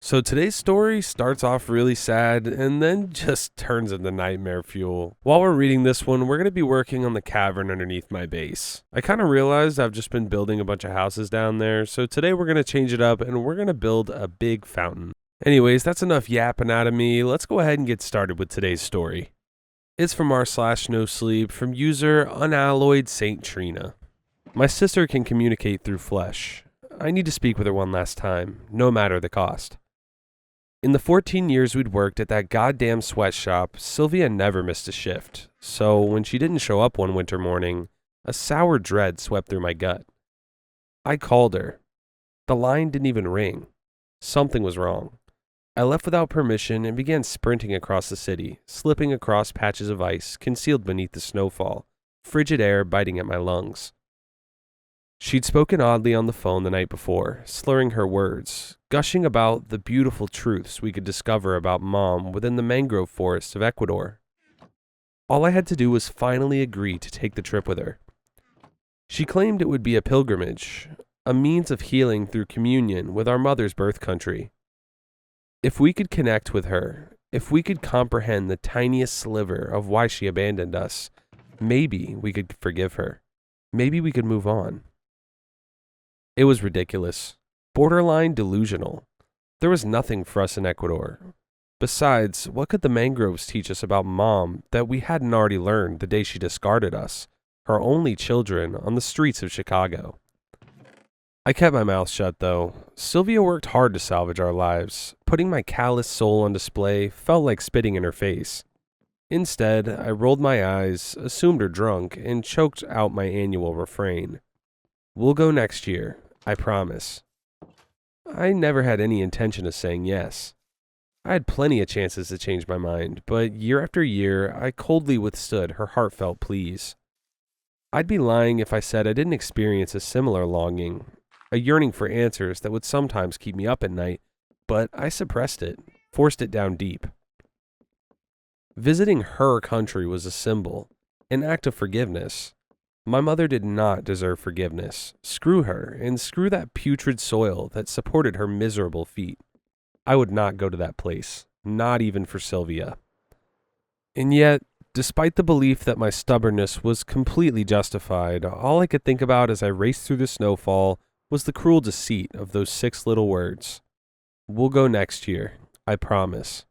So today's story starts off really sad and then just turns into nightmare fuel. While we're reading this one, we're going to be working on the cavern underneath my base. I kind of realized I've just been building a bunch of houses down there, so today we're going to change it up and we're going to build a big fountain. Anyways, that's enough yapping out of me. Let's go ahead and get started with today's story. It's from r/no sleep from user Unalloyed Saint Trina. My sister can communicate through flesh. I need to speak with her one last time, no matter the cost. In the 14 years we'd worked at that goddamn sweatshop, Sylvia never missed a shift. So when she didn't show up one winter morning, a sour dread swept through my gut. I called her. The line didn't even ring. Something was wrong. I left without permission and began sprinting across the city, slipping across patches of ice concealed beneath the snowfall, frigid air biting at my lungs. She'd spoken oddly on the phone the night before, slurring her words, gushing about the beautiful truths we could discover about Mom within the mangrove forests of Ecuador. All I had to do was finally agree to take the trip with her. She claimed it would be a pilgrimage, a means of healing through communion with our mother's birth country. If we could connect with her, if we could comprehend the tiniest sliver of why she abandoned us, maybe we could forgive her. Maybe we could move on. It was ridiculous, borderline delusional. There was nothing for us in Ecuador. Besides, what could the mangroves teach us about Mom that we hadn't already learned the day she discarded us, her only children, on the streets of Chicago? I kept my mouth shut, though. Sylvia worked hard to salvage our lives. Putting my callous soul on display felt like spitting in her face. Instead, I rolled my eyes, assumed her drunk, and choked out my annual refrain. We'll go next year, I promise. I never had any intention of saying yes. I had plenty of chances to change my mind, but year after year, I coldly withstood her heartfelt pleas. I'd be lying if I said I didn't experience a similar longing, a yearning for answers that would sometimes keep me up at night, but I suppressed it, forced it down deep. Visiting her country was a symbol, an act of forgiveness. My mother did not deserve forgiveness. Screw her, and screw that putrid soil that supported her miserable feet. I would not go to that place, not even for Sylvia. And yet, despite the belief that my stubbornness was completely justified, all I could think about as I raced through the snowfall was the cruel deceit of those 6 little words. We'll go next year, I promise.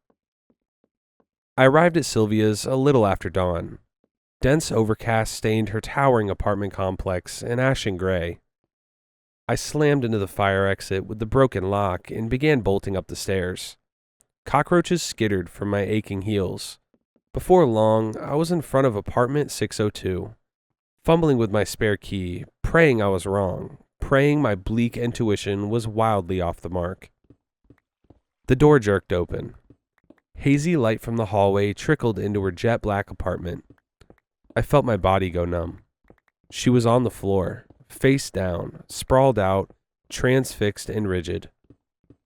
I arrived at Sylvia's a little after dawn. Dense overcast stained her towering apartment complex an ashen gray. I slammed into the fire exit with the broken lock and began bolting up the stairs. Cockroaches skittered from my aching heels. Before long, I was in front of apartment 602, fumbling with my spare key, praying I was wrong, praying my bleak intuition was wildly off the mark. The door jerked open. Hazy light from the hallway trickled into her jet black apartment. I felt my body go numb. She was on the floor, face down, sprawled out, transfixed and rigid.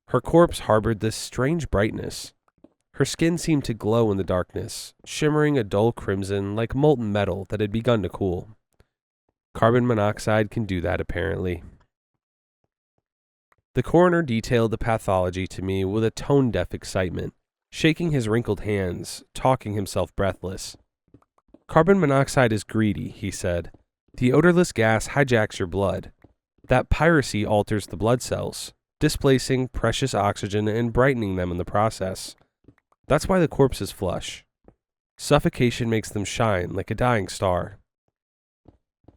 Her corpse harbored this strange brightness. Her skin seemed to glow in the darkness, shimmering a dull crimson like molten metal that had begun to cool. Carbon monoxide can do that, apparently. The coroner detailed the pathology to me with a tone-deaf excitement, shaking his wrinkled hands, talking himself breathless. Carbon monoxide is greedy, he said. The odorless gas hijacks your blood. That piracy alters the blood cells, displacing precious oxygen and brightening them in the process. That's why the corpse is flush. Suffocation makes them shine like a dying star.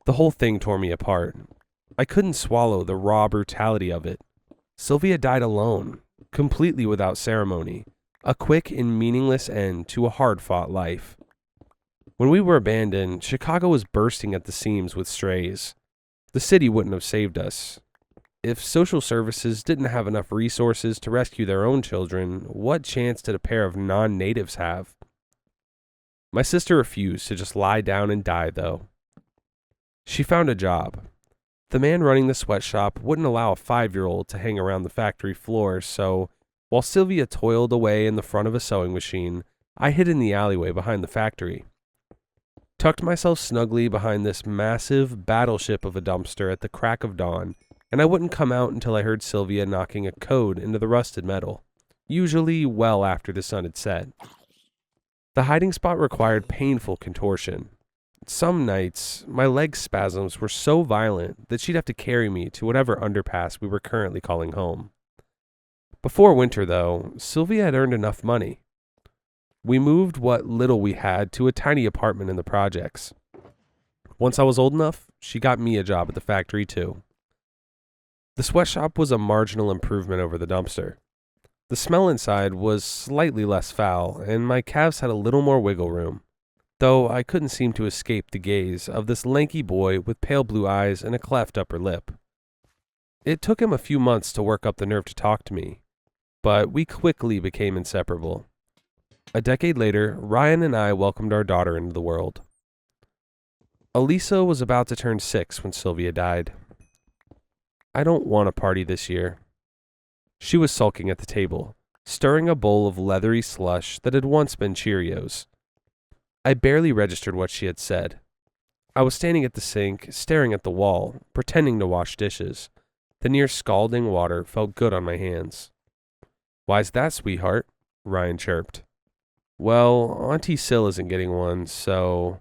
The whole thing tore me apart. I couldn't swallow the raw brutality of it. Sylvia died alone, completely without ceremony, a quick and meaningless end to a hard-fought life. When we were abandoned, Chicago was bursting at the seams with strays. The city wouldn't have saved us. If social services didn't have enough resources to rescue their own children, what chance did a pair of non-natives have? My sister refused to just lie down and die, though. She found a job. The man running the sweatshop wouldn't allow a 5-year-old to hang around the factory floor, so while Sylvia toiled away in the front of a sewing machine, I hid in the alleyway behind the factory. Tucked myself snugly behind this massive battleship of a dumpster at the crack of dawn, and I wouldn't come out until I heard Sylvia knocking a code into the rusted metal. usually well after the sun had set. The hiding spot required painful contortion. Some nights, my leg spasms were so violent that she'd have to carry me to whatever underpass we were currently calling home. Before winter, though, Sylvia had earned enough money. We moved what little we had to a tiny apartment in the projects. Once I was old enough, she got me a job at the factory, too. The sweatshop was a marginal improvement over the dumpster. The smell inside was slightly less foul, and my calves had a little more wiggle room, though I couldn't seem to escape the gaze of this lanky boy with pale blue eyes and a cleft upper lip. It took him a few months to work up the nerve to talk to me, but we quickly became inseparable. A decade later, Ryan and I welcomed our daughter into the world. Elisa was about to turn 6 when Sylvia died. I don't want a party this year. She was sulking at the table, stirring a bowl of leathery slush that had once been Cheerios. I barely registered what she had said. I was standing at the sink, staring at the wall, pretending to wash dishes. The near scalding water felt good on my hands. "Why's that, sweetheart?" Ryan chirped. "Well, Auntie Sil isn't getting one, so..."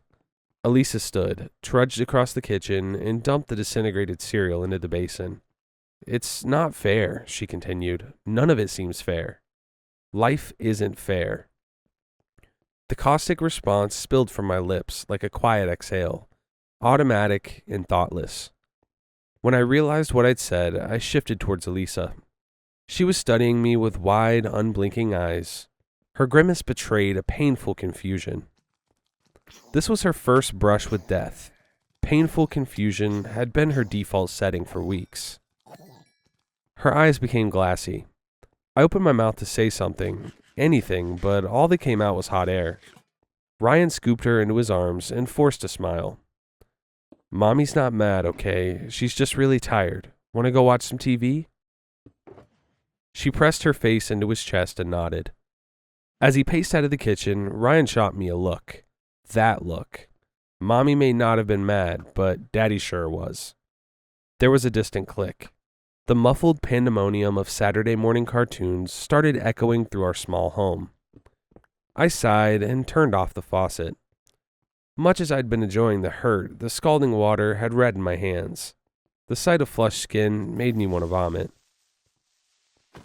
Elisa stood, trudged across the kitchen, and dumped the disintegrated cereal into the basin. "It's not fair," she continued. "None of it seems fair. Life isn't fair." The caustic response spilled from my lips like a quiet exhale, automatic and thoughtless. When I realized what I'd said, I shifted towards Elisa. She was studying me with wide, unblinking eyes. Her grimace betrayed a painful confusion. This was her first brush with death. Painful confusion had been her default setting for weeks. Her eyes became glassy. I opened my mouth to say something, anything, but all that came out was hot air. Ryan scooped her into his arms and forced a smile. "Mommy's not mad, okay? She's just really tired. Want to go watch some TV?" She pressed her face into his chest and nodded. As he paced out of the kitchen, Ryan shot me a look. That look. Mommy may not have been mad, but Daddy sure was. There was a distant click. The muffled pandemonium of Saturday morning cartoons started echoing through our small home. I sighed and turned off the faucet. Much as I'd been enjoying the hurt, the scalding water had reddened my hands. The sight of flushed skin made me want to vomit.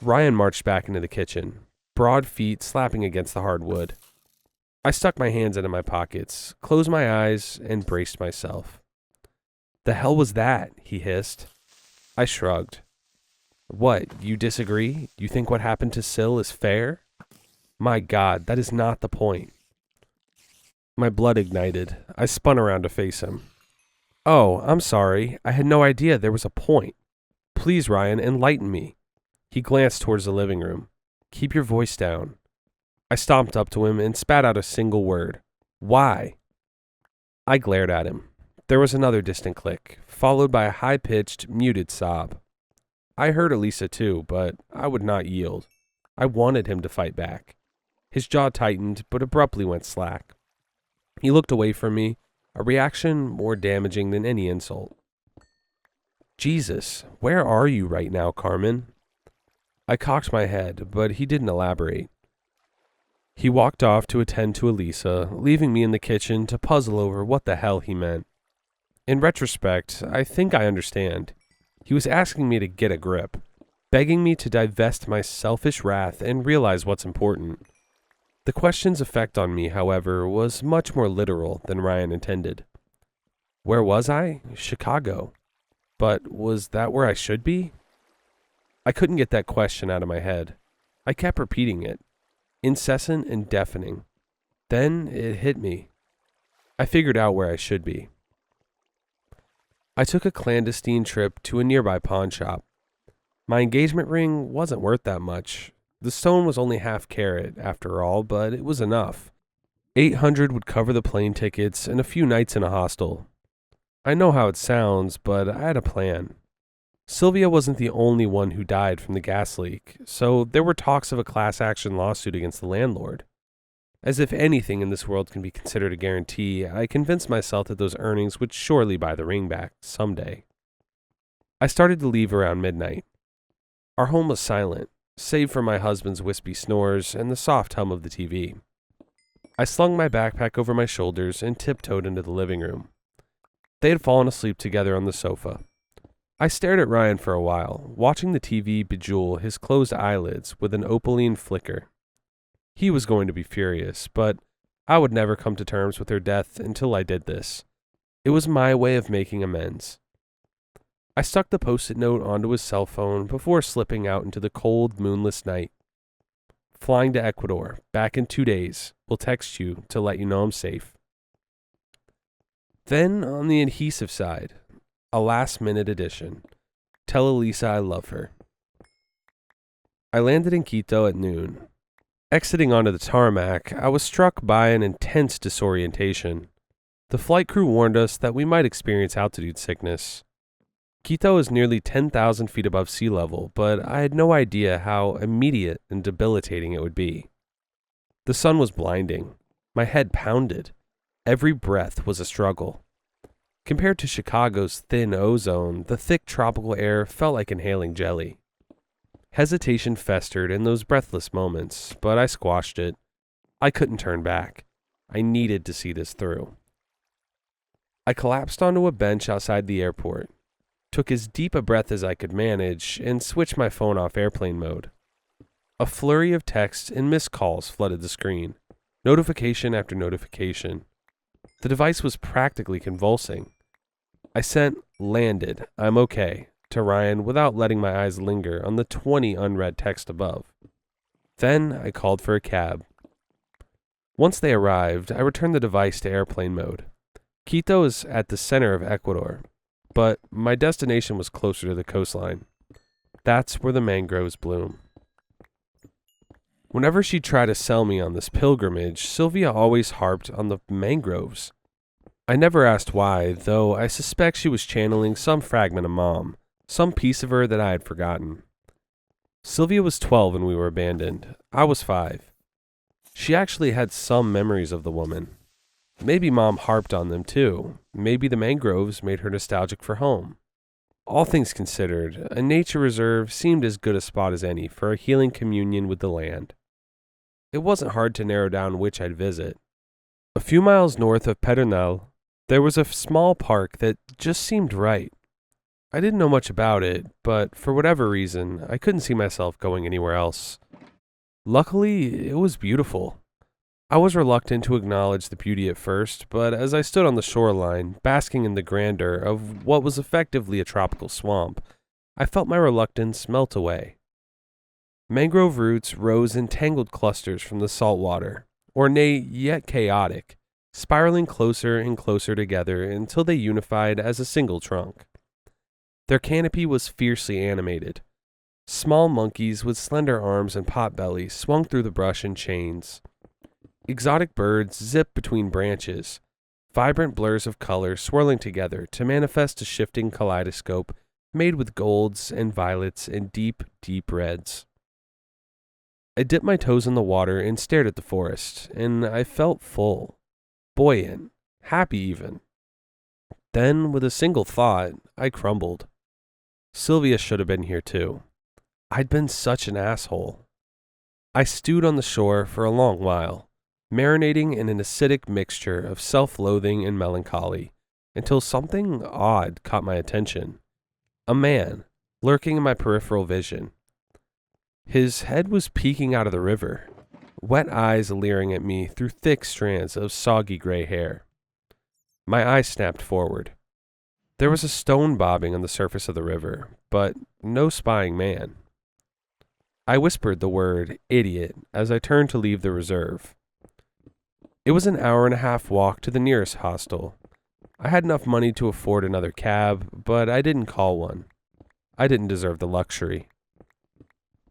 Ryan marched back into the kitchen, broad feet slapping against the hard wood. I stuck my hands into my pockets, closed my eyes, and braced myself. "The hell was that?" he hissed. I shrugged. "What, you disagree? You think what happened to Sil is fair?" "My God, that is not the point." My blood ignited. I spun around to face him. "Oh, I'm sorry. I had no idea there was a point. Please, Ryan, enlighten me." He glanced towards the living room. "Keep your voice down." I stomped up to him and spat out a single word. "Why?" I glared at him. There was another distant click, followed by a high-pitched, muted sob. I heard Elisa too, but I would not yield. I wanted him to fight back. His jaw tightened, but abruptly went slack. He looked away from me, a reaction more damaging than any insult. "Jesus, where are you right now, Carmen?" I cocked my head, but he didn't elaborate. He walked off to attend to Elisa, leaving me in the kitchen to puzzle over what the hell he meant. In retrospect, I think I understand. He was asking me to get a grip, begging me to divest my selfish wrath and realize what's important. The question's effect on me, however, was much more literal than Ryan intended. Where was I? Chicago. But was that where I should be? I couldn't get that question out of my head. I kept repeating it, incessant and deafening. Then it hit me. I figured out where I should be. I took a clandestine trip to a nearby pawn shop. My engagement ring wasn't worth that much. The stone was only half carat, after all, but it was enough. $800 would cover the plane tickets and a few nights in a hostel. I know how it sounds, but I had a plan. Sylvia wasn't the only one who died from the gas leak, so there were talks of a class action lawsuit against the landlord. As if anything in this world can be considered a guarantee, I convinced myself that those earnings would surely buy the ring back someday. I started to leave around midnight. Our home was silent. save for my husband's wispy snores and the soft hum of the TV. I slung my backpack over my shoulders and tiptoed into the living room. They had fallen asleep together on the sofa. I stared at Ryan for a while, watching the TV bejewel his closed eyelids with an opaline flicker. He was going to be furious, but I would never come to terms with her death until I did this. It was my way of making amends. I stuck the post-it note onto his cell phone before slipping out into the cold, moonless night. Flying to Ecuador, back in 2 days. Will text you to let you know I'm safe. Then, on the adhesive side, a last-minute addition. Tell Elisa I love her. I landed in Quito at noon. Exiting onto the tarmac, I was struck by an intense disorientation. The flight crew warned us that we might experience altitude sickness. Quito is nearly 10,000 feet above sea level, but I had no idea how immediate and debilitating it would be. The sun was blinding. My head pounded. Every breath was a struggle. Compared to Chicago's thin ozone, the thick tropical air felt like inhaling jelly. Hesitation festered in those breathless moments, but I squashed it. I couldn't turn back. I needed to see this through. I collapsed onto a bench outside the airport, took as deep a breath as I could manage, and switched my phone off airplane mode. A flurry of texts and missed calls flooded the screen, notification after notification. The device was practically convulsing. I sent "landed, I'm okay" to Ryan without letting my eyes linger on the 20 unread texts above. Then I called for a cab. Once they arrived, I returned the device to airplane mode. Quito is at the center of Ecuador, but my destination was closer to the coastline. That's where the mangroves bloom. Whenever she tried to sell me on this pilgrimage, Sylvia always harped on the mangroves. I never asked why, though I suspect she was channeling some fragment of Mom, some piece of her that I had forgotten. Sylvia was 12 when we were abandoned. I was 5. She actually had some memories of the woman. Maybe Mom harped on them too. Maybe the mangroves made her nostalgic for home. All things considered, a nature reserve seemed as good a spot as any for a healing communion with the land. It wasn't hard to narrow down which I'd visit. A few miles north of Pedernal, there was a small park that just seemed right. I didn't know much about it, but for whatever reason, I couldn't see myself going anywhere else. Luckily, it was beautiful. I was reluctant to acknowledge the beauty at first, but as I stood on the shoreline, basking in the grandeur of what was effectively a tropical swamp, I felt my reluctance melt away. Mangrove roots rose in tangled clusters from the salt water, ornate yet chaotic, spiraling closer and closer together until they unified as a single trunk. Their canopy was fiercely animated. Small monkeys with slender arms and potbellies swung through the brush in chains. Exotic birds zipped between branches, vibrant blurs of color swirling together to manifest a shifting kaleidoscope made with golds and violets and deep, deep reds. I dipped my toes in the water and stared at the forest, and I felt full, buoyant, happy even. Then, with a single thought, I crumbled. Sylvia should have been here too. I'd been such an asshole. I stewed on the shore for a long while, marinating in an acidic mixture of self-loathing and melancholy, until something odd caught my attention. A man, lurking in my peripheral vision. His head was peeking out of the river, wet eyes leering at me through thick strands of soggy gray hair. My eyes snapped forward. There was a stone bobbing on the surface of the river, but no spying man. I whispered the word "idiot" as I turned to leave the reserve. It was an hour-and-a-half walk to the nearest hostel. I had enough money to afford another cab, but I didn't call one. I didn't deserve the luxury.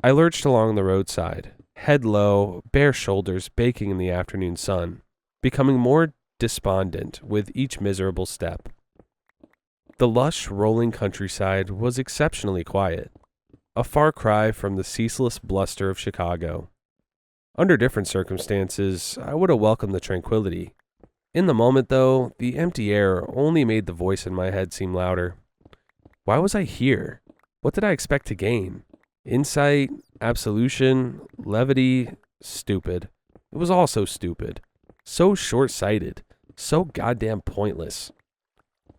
I lurched along the roadside, head low, bare shoulders baking in the afternoon sun, becoming more despondent with each miserable step. The lush, rolling countryside was exceptionally quiet, a far cry from the ceaseless bluster of Chicago. Under different circumstances, I would have welcomed the tranquility. In the moment, though, the empty air only made the voice in my head seem louder. Why was I here? What did I expect to gain? Insight? Absolution, levity, stupid. It was all so stupid. So short-sighted. So goddamn pointless.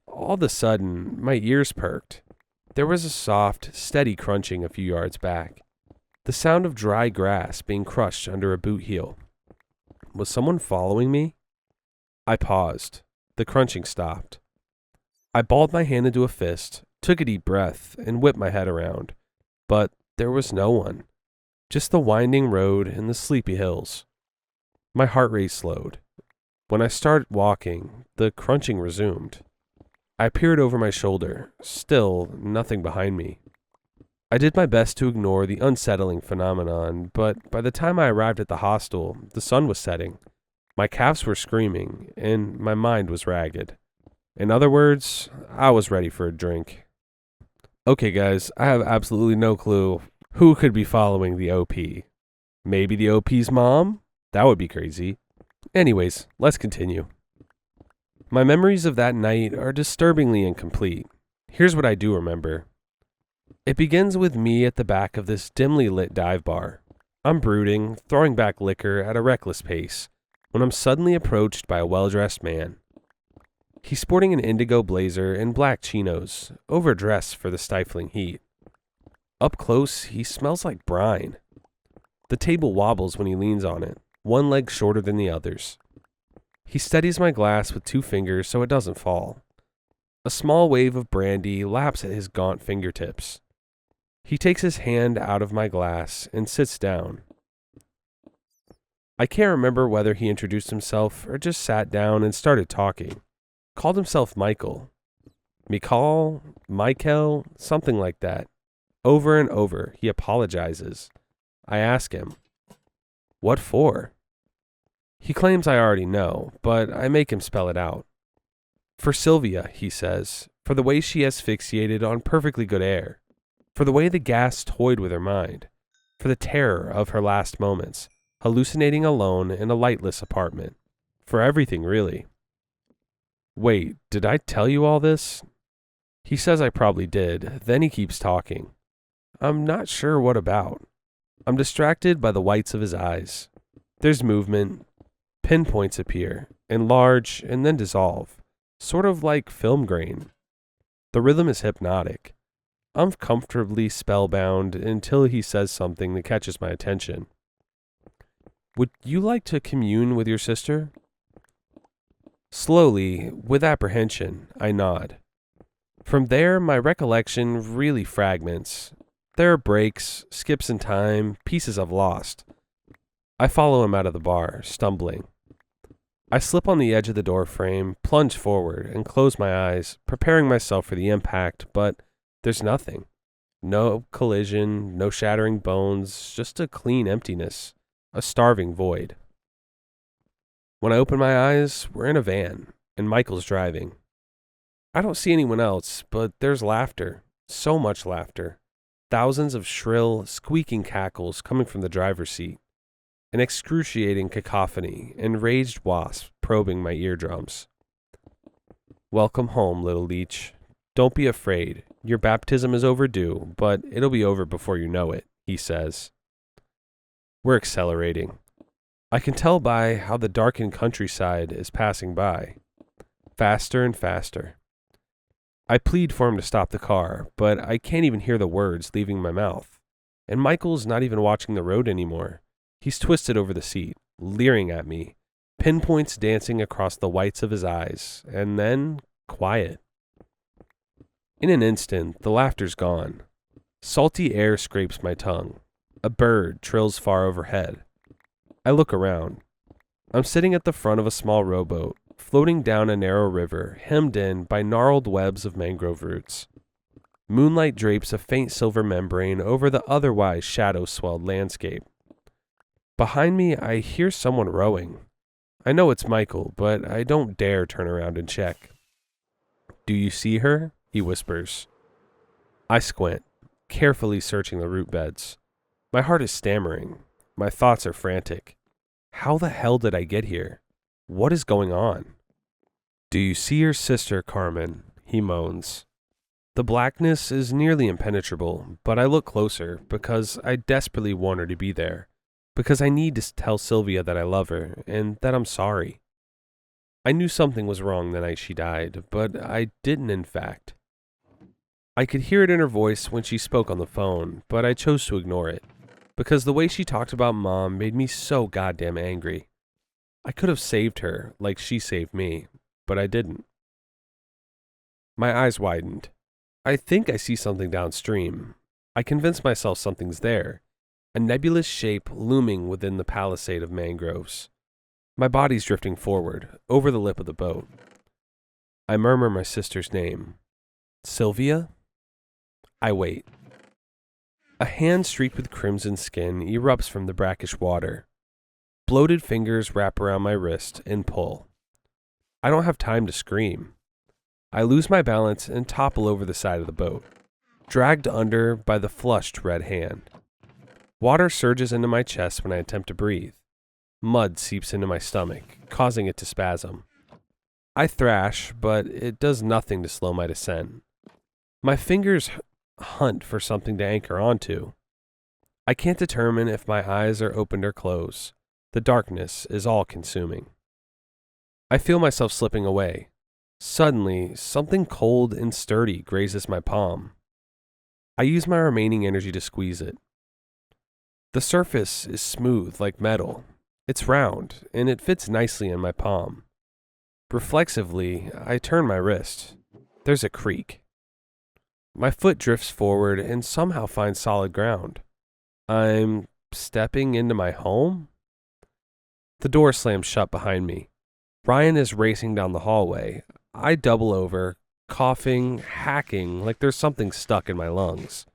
All of a sudden, my ears perked. There was a soft, steady crunching a few yards back. The sound of dry grass being crushed under a boot heel. Was someone following me? I paused. The crunching stopped. I balled my hand into a fist, took a deep breath, and whipped my head around. But there was no one. Just the winding road and the sleepy hills. My heart rate slowed. When I started walking, the crunching resumed. I peered over my shoulder. Still nothing behind me. I did my best to ignore the unsettling phenomenon, but by the time I arrived at the hostel, the sun was setting. My calves were screaming, and my mind was ragged. In other words, I was ready for a drink. Okay, guys, I have absolutely no clue who could be following the OP. Maybe the OP's mom? That would be crazy. Anyways, let's continue. My memories of that night are disturbingly incomplete. Here's what I do remember. It begins with me at the back of this dimly lit dive bar. I'm brooding, throwing back liquor at a reckless pace, when I'm suddenly approached by a well-dressed man. He's sporting an indigo blazer and black chinos, overdressed for the stifling heat. Up close, he smells like brine. The table wobbles when he leans on it, one leg shorter than the others. He steadies my glass with 2 fingers so it doesn't fall. A small wave of brandy laps at his gaunt fingertips. He takes his hand out of my glass and sits down. I can't remember whether he introduced himself or just sat down and started talking. Called himself Michael. Michael, something like that. Over and over, he apologizes. I ask him, "What for?" He claims I already know, but I make him spell it out. For Sylvia, he says, for the way she asphyxiated on perfectly good air. For the way the gas toyed with her mind. For the terror of her last moments, hallucinating alone in a lightless apartment. For everything, really. Wait, did I tell you all this? He says I probably did, then he keeps talking. I'm not sure what about. I'm distracted by the whites of his eyes. There's movement. Pinpoints appear, enlarge, and then dissolve. Sort of like film grain. The rhythm is hypnotic. I'm comfortably spellbound until he says something that catches my attention. Would you like to commune with your sister? Slowly, with apprehension, I nod. From there, my recollection really fragments. There are breaks, skips in time, pieces I've lost. I follow him out of the bar, stumbling. I slip on the edge of the door frame, plunge forward, and close my eyes, preparing myself for the impact, but there's nothing. No collision, no shattering bones, just a clean emptiness, a starving void. When I open my eyes, we're in a van, and Michael's driving. I don't see anyone else, but there's laughter, so much laughter. Thousands of shrill, squeaking cackles coming from the driver's seat. An excruciating cacophony, enraged wasps probing my eardrums. Welcome home, little leech. Don't be afraid. Your baptism is overdue, but it'll be over before you know it, he says. We're accelerating. I can tell by how the darkened countryside is passing by. Faster and faster. I plead for him to stop the car, but I can't even hear the words leaving my mouth. And Michael's not even watching the road anymore. He's twisted over the seat, leering at me, pinpoints dancing across the whites of his eyes, and then quiet. In an instant, the laughter's gone. Salty air scrapes my tongue. A bird trills far overhead. I look around. I'm sitting at the front of a small rowboat, floating down a narrow river hemmed in by gnarled webs of mangrove roots. Moonlight drapes a faint silver membrane over the otherwise shadow-swelled landscape. Behind me, I hear someone rowing. I know it's Michael, but I don't dare turn around and check. Do you see her? He whispers. I squint, carefully searching the root beds. My heart is stammering. My thoughts are frantic. How the hell did I get here? What is going on? Do you see your sister, Carmen? He moans. The blackness is nearly impenetrable, but I look closer because I desperately want her to be there, because I need to tell Sylvia that I love her and that I'm sorry. I knew something was wrong the night she died, but I didn't in fact. I could hear it in her voice when she spoke on the phone, but I chose to ignore it, because the way she talked about Mom made me so goddamn angry. I could have saved her like she saved me, but I didn't. My eyes widened. I think I see something downstream. I convince myself something's there, a nebulous shape looming within the palisade of mangroves. My body's drifting forward, over the lip of the boat. I murmur my sister's name. Sylvia? I wait. A hand streaked with crimson skin erupts from the brackish water. Bloated fingers wrap around my wrist and pull. I don't have time to scream. I lose my balance and topple over the side of the boat, dragged under by the flushed red hand. Water surges into my chest when I attempt to breathe. Mud seeps into my stomach, causing it to spasm. I thrash, but it does nothing to slow my descent. My fingers hunt for something to anchor onto. I can't determine if my eyes are opened or closed. The darkness is all-consuming. I feel myself slipping away. Suddenly, something cold and sturdy grazes my palm. I use my remaining energy to squeeze it. The surface is smooth like metal. It's round, and it fits nicely in my palm. Reflexively, I turn my wrist. There's a creak. My foot drifts forward and somehow finds solid ground. I'm stepping into my home? The door slams shut behind me. Ryan is racing down the hallway. I double over, coughing, hacking like there's something stuck in my lungs.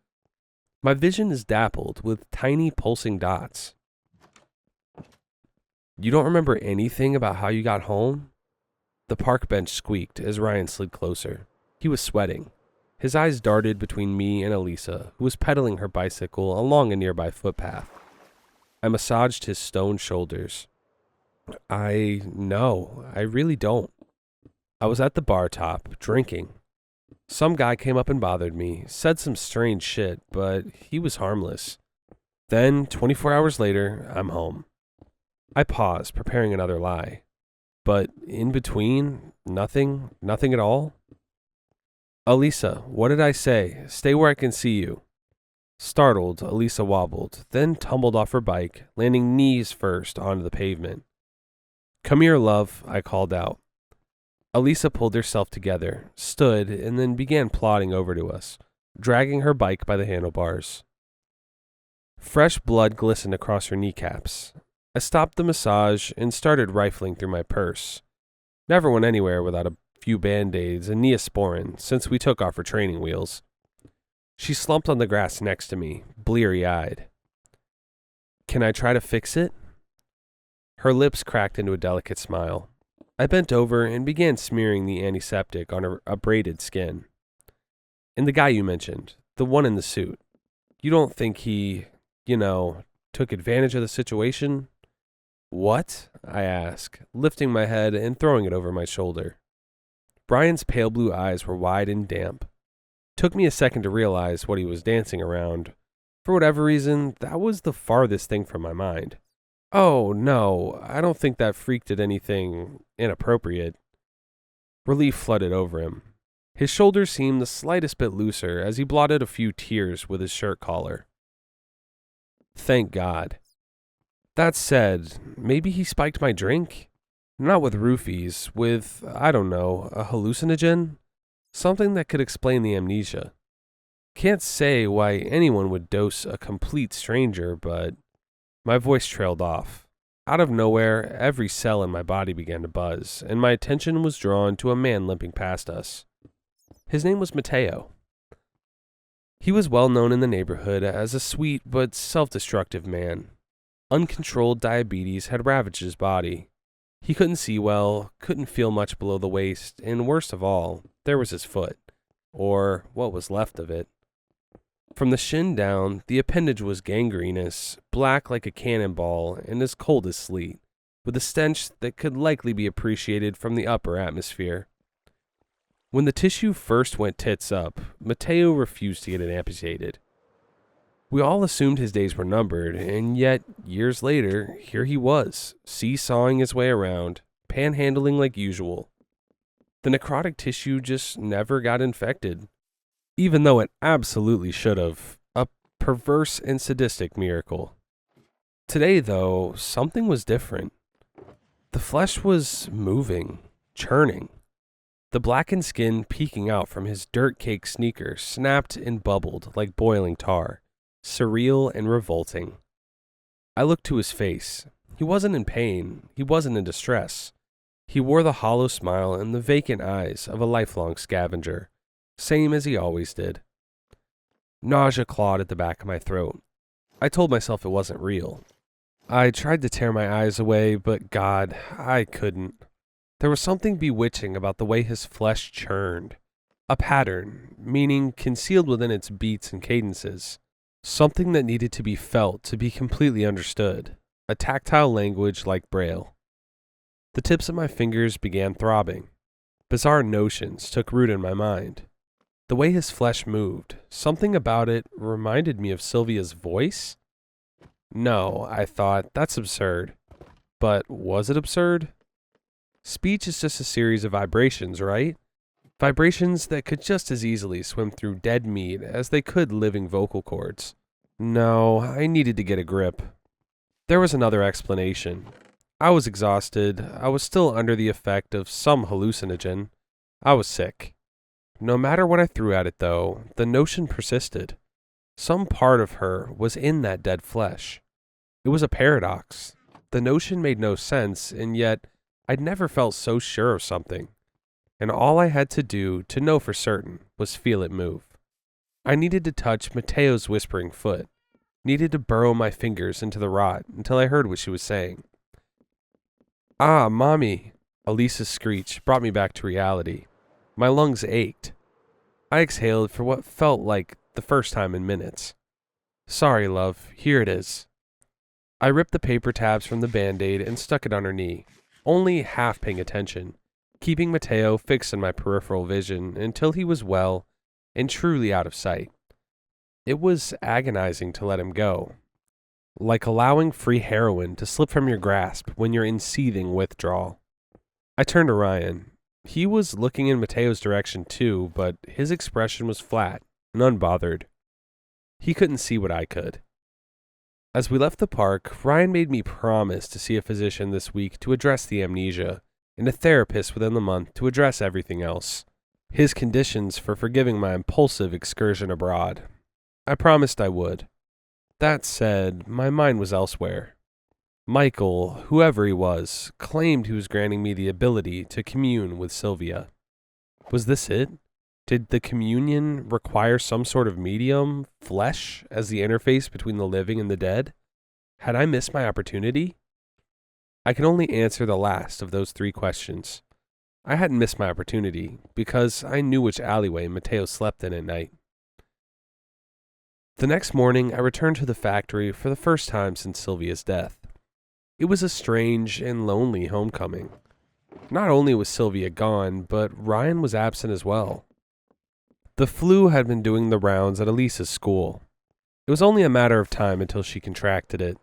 My vision is dappled with tiny pulsing dots. You don't remember anything about how you got home? The park bench squeaked as Ryan slid closer. He was sweating. His eyes darted between me and Elisa, who was pedaling her bicycle along a nearby footpath. I massaged his stone shoulders. No, I really don't. I was at the bar top, drinking. Some guy came up and bothered me, said some strange shit, but he was harmless. Then, 24 hours later, I'm home. I pause, preparing another lie. But in between, nothing at all? Elisa, what did I say? Stay where I can see you. Startled, Elisa wobbled, then tumbled off her bike, landing knees first onto the pavement. Come here, love, I called out. Elisa pulled herself together, stood, and then began plodding over to us, dragging her bike by the handlebars. Fresh blood glistened across her kneecaps. I stopped the massage and started rifling through my purse. Never went anywhere without a few Band-Aids and Neosporin since we took off her training wheels. She slumped on the grass next to me, bleary-eyed. Can I try to fix it? Her lips cracked into a delicate smile. I bent over and began smearing the antiseptic on her abraded skin. And the guy you mentioned, the one in the suit, you don't think he, took advantage of the situation? What? I asked, lifting my head and throwing it over my shoulder. Brian's pale blue eyes were wide and damp. Took me a second to realize what he was dancing around. For whatever reason, that was the farthest thing from my mind. Oh, no, I don't think that freak did anything inappropriate. Relief flooded over him. His shoulders seemed the slightest bit looser as he blotted a few tears with his shirt collar. Thank God. That said, maybe he spiked my drink? Not with roofies, with, a hallucinogen? Something that could explain the amnesia. Can't say why anyone would dose a complete stranger, but... My voice trailed off. Out of nowhere, every cell in my body began to buzz, and my attention was drawn to a man limping past us. His name was Mateo. He was well known in the neighborhood as a sweet but self-destructive man. Uncontrolled diabetes had ravaged his body. He couldn't see well, couldn't feel much below the waist, and worst of all, there was his foot, or what was left of it. From the shin down, the appendage was gangrenous, black like a cannonball, and as cold as sleet, with a stench that could likely be appreciated from the upper atmosphere. When the tissue first went tits up, Mateo refused to get it amputated. We all assumed his days were numbered, and yet, years later, here he was, seesawing his way around, panhandling like usual. The necrotic tissue just never got infected, even though it absolutely should have. A perverse and sadistic miracle. Today, though, something was different. The flesh was moving, churning. The blackened skin peeking out from his dirt-caked sneaker snapped and bubbled like boiling tar, surreal and revolting. I looked to his face. He wasn't in pain. He wasn't in distress. He wore the hollow smile and the vacant eyes of a lifelong scavenger, same as he always did. Nausea clawed at the back of my throat. I told myself it wasn't real. I tried to tear my eyes away, but God, I couldn't. There was something bewitching about the way his flesh churned. A pattern, meaning concealed within its beats and cadences. Something that needed to be felt to be completely understood. A tactile language like Braille. The tips of my fingers began throbbing. Bizarre notions took root in my mind. The way his flesh moved, something about it reminded me of Sylvia's voice? No, I thought, that's absurd. But was it absurd? Speech is just a series of vibrations, right? Vibrations that could just as easily swim through dead meat as they could living vocal cords. No, I needed to get a grip. There was another explanation. I was exhausted. I was still under the effect of some hallucinogen. I was sick. No matter what I threw at it, though, the notion persisted. Some part of her was in that dead flesh. It was a paradox. The notion made no sense, and yet I'd never felt so sure of something. And all I had to do to know for certain was feel it move. I needed to touch Mateo's whispering foot, needed to burrow my fingers into the rot until I heard what she was saying. "Ah, Mommy," Elisa's screech brought me back to reality. My lungs ached. I exhaled for what felt like the first time in minutes. "Sorry, love, here it is." I ripped the paper tabs from the Band-Aid and stuck it on her knee, only half paying attention, keeping Mateo fixed in my peripheral vision until he was well and truly out of sight. It was agonizing to let him go, like allowing free heroin to slip from your grasp when you're in seething withdrawal. I turned to Ryan. He was looking in Mateo's direction too, but his expression was flat and unbothered. He couldn't see what I could. As we left the park, Ryan made me promise to see a physician this week to address the amnesia, and a therapist within the month to address everything else. His conditions for forgiving my impulsive excursion abroad. I promised I would. That said, my mind was elsewhere. Michael, whoever he was, claimed he was granting me the ability to commune with Sylvia. Was this it? Did the communion require some sort of medium, flesh, as the interface between the living and the dead? Had I missed my opportunity? I can only answer the last of those three questions. I hadn't missed my opportunity, because I knew which alleyway Mateo slept in at night. The next morning, I returned to the factory for the first time since Sylvia's death. It was a strange and lonely homecoming. Not only was Sylvia gone, but Ryan was absent as well. The flu had been doing the rounds at Elisa's school. It was only a matter of time until she contracted it.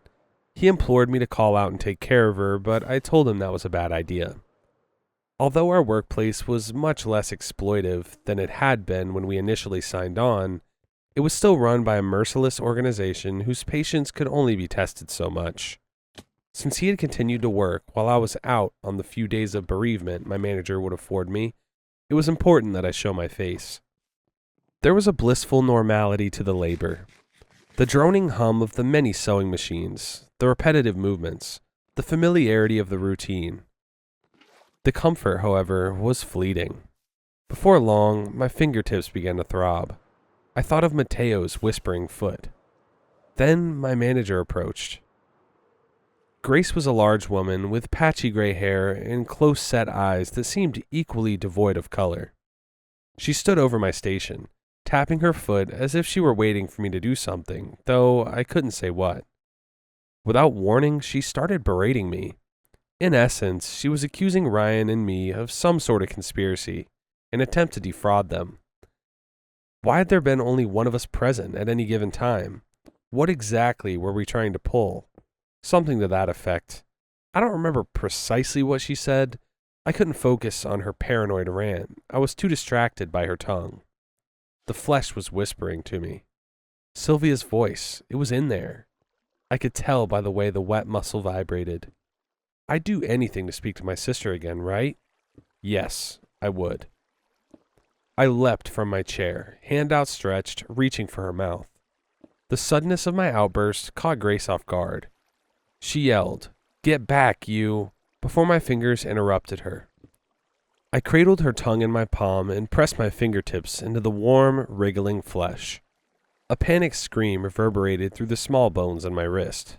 He implored me to call out and take care of her, but I told him that was a bad idea. Although our workplace was much less exploitive than it had been when we initially signed on, it was still run by a merciless organization whose patience could only be tested so much. Since he had continued to work while I was out on the few days of bereavement my manager would afford me, it was important that I show my face. There was a blissful normality to the labor. The droning hum of the many sewing machines, the repetitive movements, the familiarity of the routine. The comfort, however, was fleeting. Before long, my fingertips began to throb. I thought of Mateo's whispering foot. Then my manager approached. Grace was a large woman with patchy gray hair and close-set eyes that seemed equally devoid of color. She stood over my station, tapping her foot as if she were waiting for me to do something, though I couldn't say what. Without warning, she started berating me. In essence, she was accusing Ryan and me of some sort of conspiracy, an attempt to defraud them. Why had there been only one of us present at any given time? What exactly were we trying to pull? Something to that effect. I don't remember precisely what she said. I couldn't focus on her paranoid rant. I was too distracted by her tongue. The flesh was whispering to me. Sylvia's voice, it was in there. I could tell by the way the wet muscle vibrated. I'd do anything to speak to my sister again, right? Yes, I would. I leapt from my chair, hand outstretched, reaching for her mouth. The suddenness of my outburst caught Grace off guard. She yelled, "Get back, you!" before my fingers interrupted her. I cradled her tongue in my palm and pressed my fingertips into the warm, wriggling flesh. A panicked scream reverberated through the small bones on my wrist.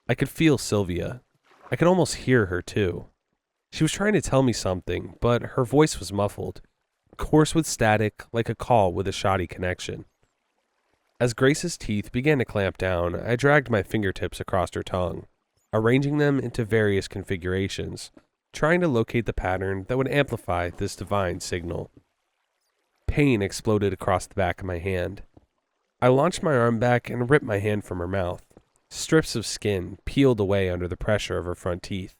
I could feel Sylvia. I could almost hear her, too. She was trying to tell me something, but her voice was muffled, coarse with static like a call with a shoddy connection. As Grace's teeth began to clamp down, I dragged my fingertips across her tongue, arranging them into various configurations, trying to locate the pattern that would amplify this divine signal. Pain exploded across the back of my hand. I launched my arm back and ripped my hand from her mouth. Strips of skin peeled away under the pressure of her front teeth.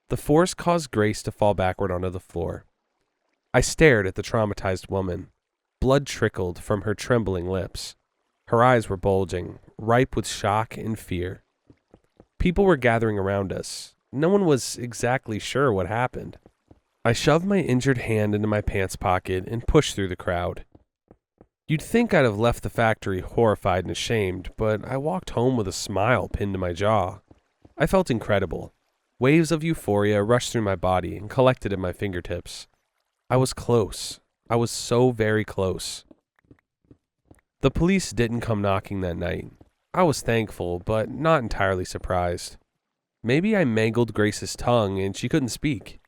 The force caused Grace to fall backward onto the floor. I stared at the traumatized woman. Blood trickled from her trembling lips. Her eyes were bulging, ripe with shock and fear. People were gathering around us. No one was exactly sure what happened. I shoved my injured hand into my pants pocket and pushed through the crowd. You'd think I'd have left the factory horrified and ashamed, but I walked home with a smile pinned to my jaw. I felt incredible. Waves of euphoria rushed through my body and collected at my fingertips. I was close. I was so very close. The police didn't come knocking that night. I was thankful, but not entirely surprised. Maybe I mangled Grace's tongue and she couldn't speak.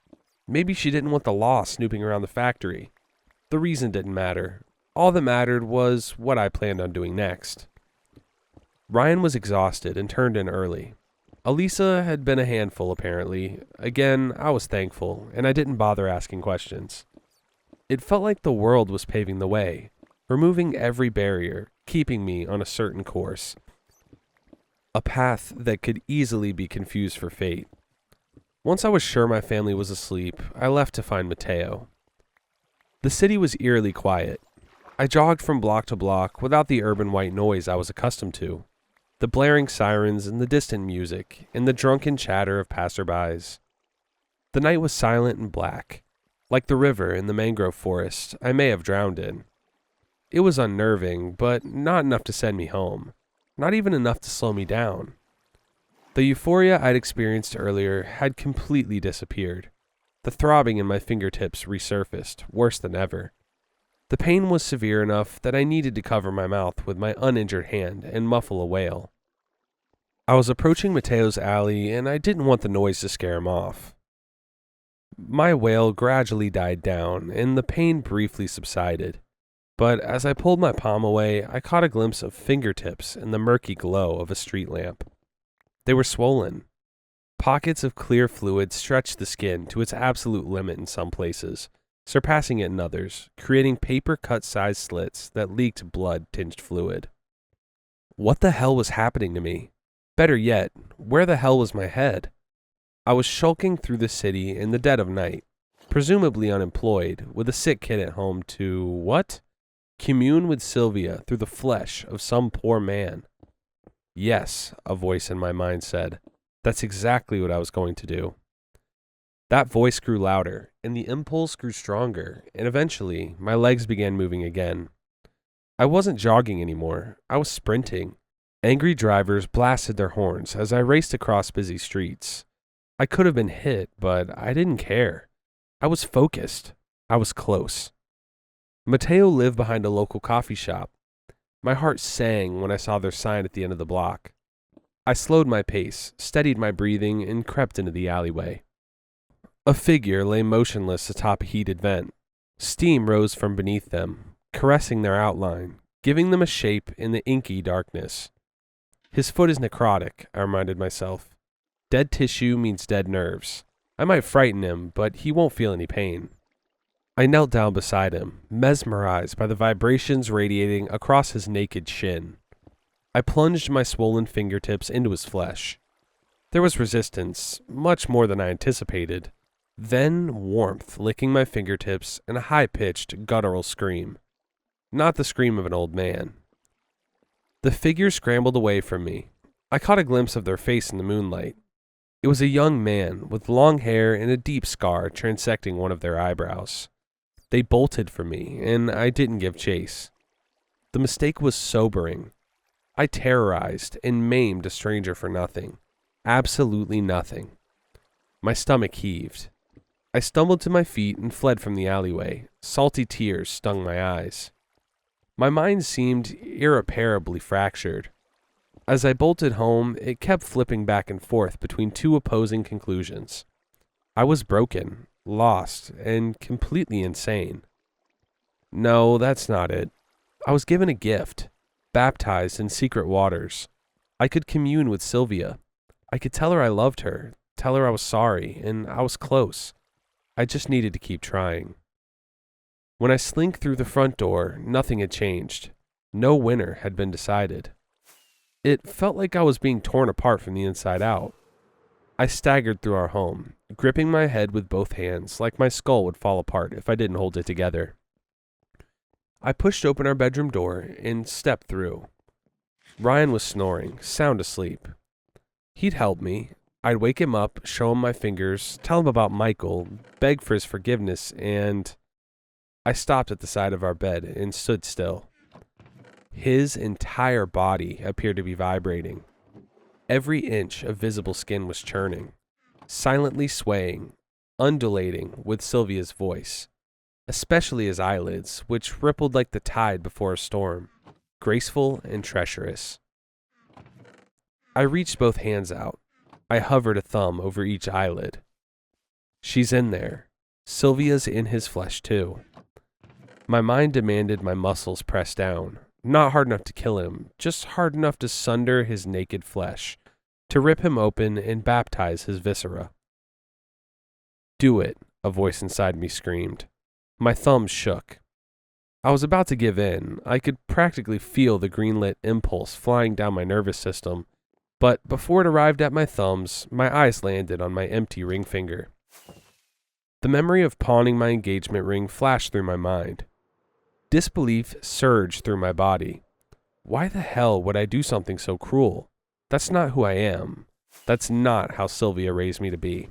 Maybe she didn't want the law snooping around the factory. The reason didn't matter. All that mattered was what I planned on doing next. Ryan was exhausted and turned in early. Elisa had been a handful, apparently. Again, I was thankful, and I didn't bother asking questions. It felt like the world was paving the way, removing every barrier, keeping me on a certain course. A path that could easily be confused for fate. Once I was sure my family was asleep, I left to find Mateo. The city was eerily quiet. I jogged from block to block without the urban white noise I was accustomed to, the blaring sirens and the distant music and the drunken chatter of passerbys. The night was silent and black, like the river in the mangrove forest I may have drowned in. It was unnerving, but not enough to send me home, not even enough to slow me down. The euphoria I'd experienced earlier had completely disappeared. The throbbing in my fingertips resurfaced, worse than ever. The pain was severe enough that I needed to cover my mouth with my uninjured hand and muffle a wail. I was approaching Mateo's alley, and I didn't want the noise to scare him off. My wail gradually died down, and the pain briefly subsided. But as I pulled my palm away, I caught a glimpse of fingertips in the murky glow of a street lamp. They were swollen. Pockets of clear fluid stretched the skin to its absolute limit in some places, surpassing it in others, creating paper-cut-sized slits that leaked blood-tinged fluid. What the hell was happening to me? Better yet, where the hell was my head? I was shulking through the city in the dead of night, presumably unemployed, with a sick kid at home to, what? Commune with Sylvia through the flesh of some poor man. Yes, a voice in my mind said. That's exactly what I was going to do. That voice grew louder, and the impulse grew stronger, and eventually, my legs began moving again. I wasn't jogging anymore. I was sprinting. Angry drivers blasted their horns as I raced across busy streets. I could have been hit, but I didn't care. I was focused. I was close. Mateo lived behind a local coffee shop. My heart sang when I saw their sign at the end of the block. I slowed my pace, steadied my breathing, and crept into the alleyway. A figure lay motionless atop a heated vent. Steam rose from beneath them, caressing their outline, giving them a shape in the inky darkness. His foot is necrotic, I reminded myself. Dead tissue means dead nerves. I might frighten him, but he won't feel any pain. I knelt down beside him, mesmerized by the vibrations radiating across his naked shin. I plunged my swollen fingertips into his flesh. There was resistance, much more than I anticipated. Then warmth licking my fingertips and a high-pitched, guttural scream. Not the scream of an old man. The figure scrambled away from me. I caught a glimpse of their face in the moonlight. It was a young man with long hair and a deep scar transecting one of their eyebrows. They bolted from me, and I didn't give chase. The mistake was sobering. I terrorized and maimed a stranger for nothing. Absolutely nothing. My stomach heaved. I stumbled to my feet and fled from the alleyway. Salty tears stung my eyes. My mind seemed irreparably fractured. As I bolted home, it kept flipping back and forth between two opposing conclusions. I was broken, lost, and completely insane. No, that's not it. I was given a gift, baptized in secret waters. I could commune with Sylvia. I could tell her I loved her, tell her I was sorry, and I was close. I just needed to keep trying. When I slinked through the front door, nothing had changed. No winner had been decided. It felt like I was being torn apart from the inside out. I staggered through our home, gripping my head with both hands like my skull would fall apart if I didn't hold it together. I pushed open our bedroom door and stepped through. Ryan was snoring, sound asleep. He'd help me. I'd wake him up, show him my fingers, tell him about Michael, beg for his forgiveness, and... I stopped at the side of our bed and stood still. His entire body appeared to be vibrating. Every inch of visible skin was churning, silently swaying, undulating with Sylvia's voice, especially his eyelids, which rippled like the tide before a storm, graceful and treacherous. I reached both hands out. I hovered a thumb over each eyelid. She's in there. Sylvia's in his flesh too. My mind demanded my muscles press down. Not hard enough to kill him, just hard enough to sunder his naked flesh, to rip him open and baptize his viscera. Do it, a voice inside me screamed. My thumbs shook. I was about to give in. I could practically feel the green-lit impulse flying down my nervous system, but before it arrived at my thumbs, my eyes landed on my empty ring finger. The memory of pawning my engagement ring flashed through my mind. Disbelief surged through my body. Why the hell would I do something so cruel? That's not who I am. That's not how Sylvia raised me to be.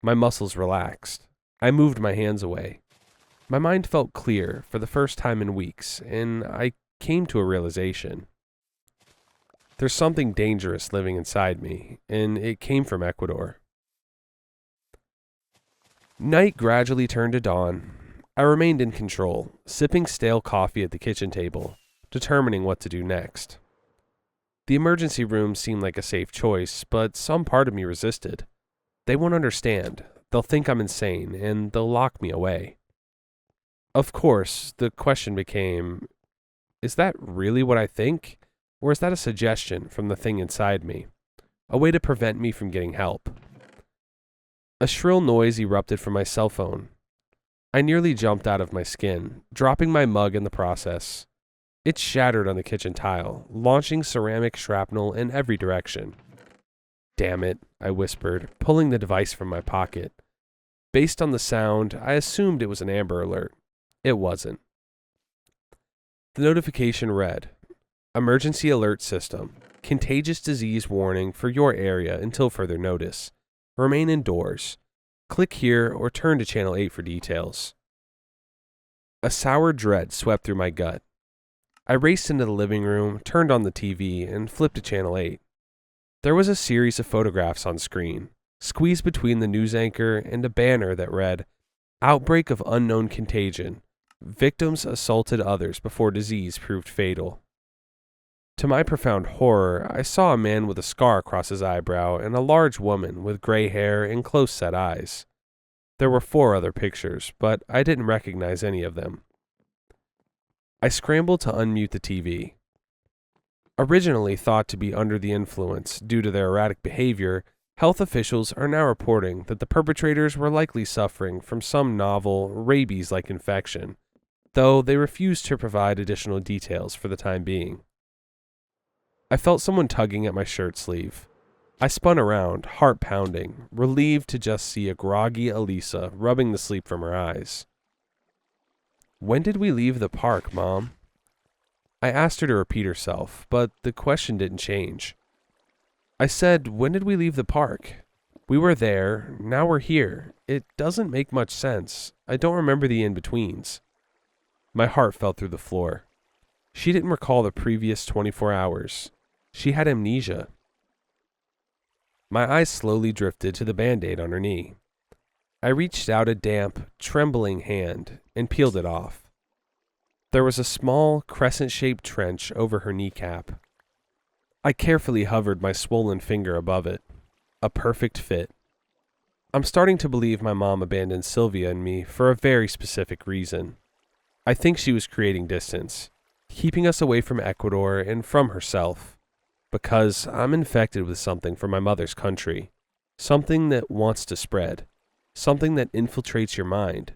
My muscles relaxed. I moved my hands away. My mind felt clear for the first time in weeks, and I came to a realization. There's something dangerous living inside me, and it came from Ecuador. Night gradually turned to dawn. I remained in control, sipping stale coffee at the kitchen table, determining what to do next. The emergency room seemed like a safe choice, but some part of me resisted. They won't understand. They'll think I'm insane, and they'll lock me away. Of course, the question became, is that really what I think? Or is that a suggestion from the thing inside me? A way to prevent me from getting help? A shrill noise erupted from my cell phone. I nearly jumped out of my skin, dropping my mug in the process. It shattered on the kitchen tile, launching ceramic shrapnel in every direction. Damn it, I whispered, pulling the device from my pocket. Based on the sound, I assumed it was an Amber Alert. It wasn't. The notification read, Emergency Alert System. Contagious disease warning for your area until further notice. Remain indoors. Click here or turn to Channel 8 for details. A sour dread swept through my gut. I raced into the living room, turned on the TV, and flipped to Channel 8. There was a series of photographs on screen, squeezed between the news anchor and a banner that read, Outbreak of unknown contagion. Victims assaulted others before disease proved fatal. To my profound horror, I saw a man with a scar across his eyebrow and a large woman with gray hair and close-set eyes. There were 4 other pictures, but I didn't recognize any of them. I scrambled to unmute the TV. Originally thought to be under the influence due to their erratic behavior, Health officials are now reporting that the perpetrators were likely suffering from some novel rabies-like infection, though they refuse to provide additional details for the time being. I felt someone tugging at my shirt sleeve. I spun around, heart pounding, relieved to just see a groggy Elisa rubbing the sleep from her eyes. "When did we leave the park, Mom?" I asked her to repeat herself, but the question didn't change. I said, "When did we leave the park? We were there, now we're here. It doesn't make much sense. I don't remember the in-betweens." My heart fell through the floor. She didn't recall the previous 24 hours. She had amnesia. My eyes slowly drifted to the Band-Aid on her knee. I reached out a damp, trembling hand and peeled it off. There was a small, crescent-shaped trench over her kneecap. I carefully hovered my swollen finger above it. A perfect fit. I'm starting to believe my mom abandoned Sylvia and me for a very specific reason. I think she was creating distance, keeping us away from Ecuador and from herself. Because I'm infected with something from my mother's country. Something that wants to spread. Something that infiltrates your mind.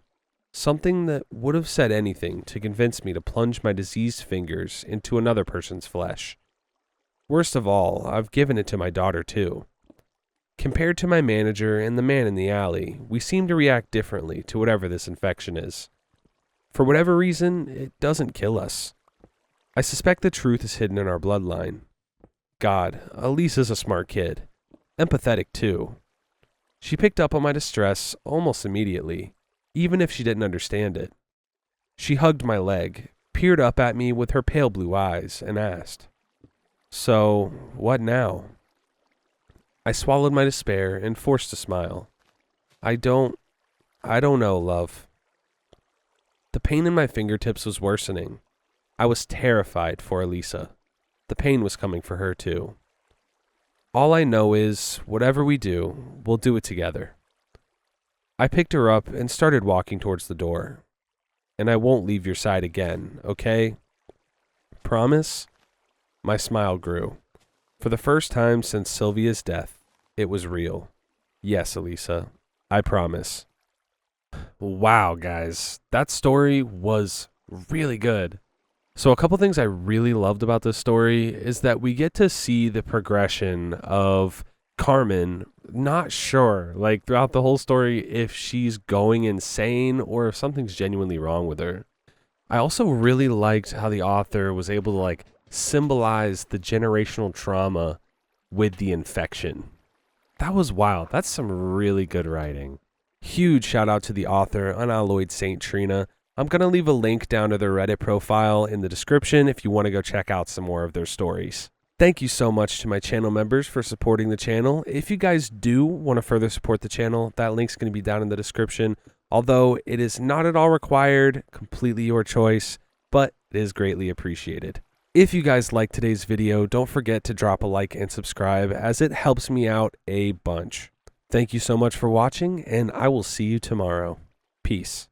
Something that would have said anything to convince me to plunge my diseased fingers into another person's flesh. Worst of all, I've given it to my daughter too. Compared to my manager and the man in the alley, we seem to react differently to whatever this infection is. For whatever reason, it doesn't kill us. I suspect the truth is hidden in our bloodline. God, Elisa's a smart kid. Empathetic too. She picked up on my distress almost immediately, even if she didn't understand it. She hugged my leg, peered up at me with her pale blue eyes, and asked, "So, what now?" I swallowed my despair and forced a smile. I don't know, love. The pain in my fingertips was worsening. I was terrified for Elisa. The pain was coming for her too. All I know is, whatever we do, we'll do it together. I picked her up and started walking towards the door. And I won't leave your side again, okay? Promise? My smile grew. For the first time since Sylvia's death, it was real. Yes, Elisa, I promise. Wow, guys, that story was really good. So a couple things I really loved about this story is that we get to see the progression of Carmen, not sure, like throughout the whole story, if she's going insane or if something's genuinely wrong with her. I also really liked how the author was able to like symbolize the generational trauma with the infection. That was wild. That's some really good writing. Huge shout out to the author, Unalloyed Saint Trina. I'm going to leave a link down to their Reddit profile in the description if you want to go check out some more of their stories. Thank you so much to my channel members for supporting the channel. If you guys do want to further support the channel, that link's going to be down in the description. Although it is not at all required, completely your choice, but it is greatly appreciated. If you guys liked today's video, don't forget to drop a like and subscribe as it helps me out a bunch. Thank you so much for watching, and I will see you tomorrow. Peace.